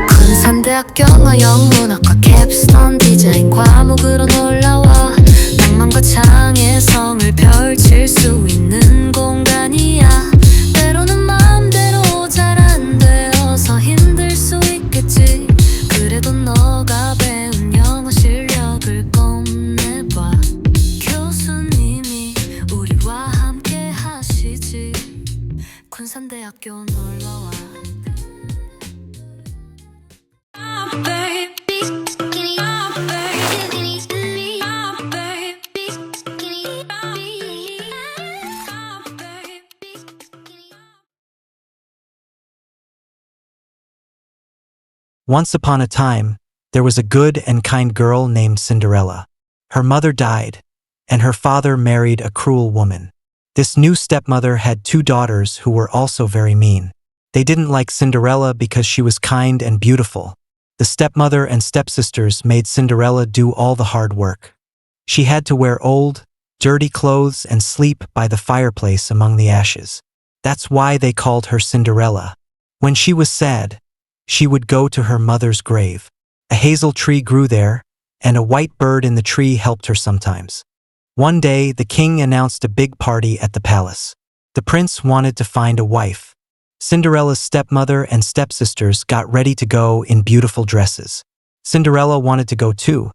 군산대학교 영어영문학과 캡스톤디자인 과목으로 놀러와 낭만과 창의성을 펼칠 수 있는 공간이야. 때로는 마음대로 잘 안 되어서 힘들 수 있겠지. 그래도 너가 배운 영어 실력을 뽐내봐. 교수님이 우리와 함께 하시지. 군산대학교 놀러와. Once upon a time, there was a good and kind girl named Cinderella. Her mother died, and her father married a cruel woman. This new stepmother had two daughters who were also very mean. They didn't like Cinderella because she was kind and beautiful. The stepmother and stepsisters made Cinderella do all the hard work. She had to wear old, dirty clothes and sleep by the fireplace among the ashes. That's why they called her Cinderella. When she was sad, she would go to her mother's grave. A hazel tree grew there, and a white bird in the tree helped her sometimes. One day, the king announced a big party at the palace. The prince wanted to find a wife. Cinderella's stepmother and stepsisters got ready to go in beautiful dresses. Cinderella wanted to go too,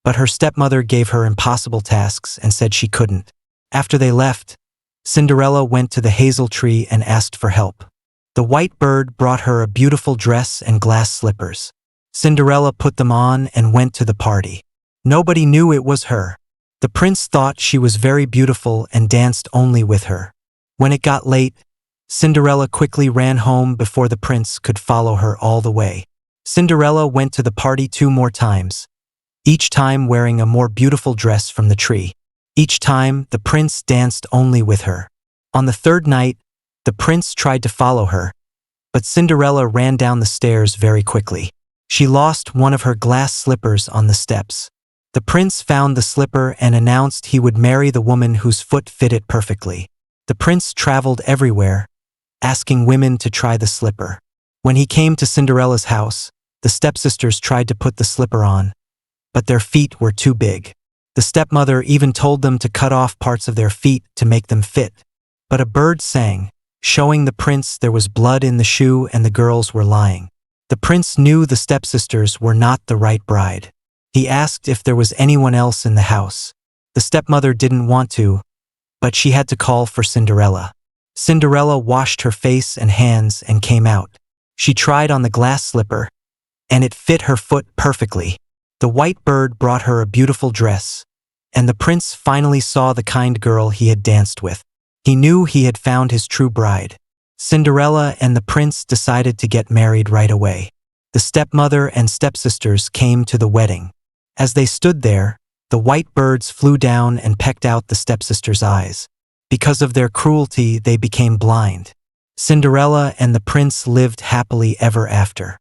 but her stepmother gave her impossible tasks and said she couldn't. After they left, Cinderella went to the hazel tree and asked for help. The white bird brought her a beautiful dress and glass slippers. Cinderella put them on and went to the party. Nobody knew it was her. The prince thought she was very beautiful and danced only with her. When it got late, Cinderella quickly ran home before the prince could follow her all the way. Cinderella went to the party 2 more times, each time wearing a more beautiful dress from the tree. Each time, the prince danced only with her. On the 3rd night, the prince tried to follow her, but Cinderella ran down the stairs very quickly. She lost one of her glass slippers on the steps. The prince found the slipper and announced he would marry the woman whose foot fit it perfectly. The prince traveled everywhere, asking women to try the slipper. When he came to Cinderella's house, the stepsisters tried to put the slipper on, but their feet were too big. The stepmother even told them to cut off parts of their feet to make them fit. But a bird sang, showing the prince there was blood in the shoe and the girls were lying. The prince knew the stepsisters were not the right bride. He asked if there was anyone else in the house. The stepmother didn't want to, but she had to call for Cinderella. Cinderella washed her face and hands and came out. She tried on the glass slipper, and it fit her foot perfectly. The white bird brought her a beautiful dress, and the prince finally saw the kind girl he had danced with. He knew he had found his true bride. Cinderella and the prince decided to get married right away. The stepmother and stepsisters came to the wedding. As they stood there, the white birds flew down and pecked out the stepsisters' eyes. Because of their cruelty, they became blind. Cinderella and the prince lived happily ever after.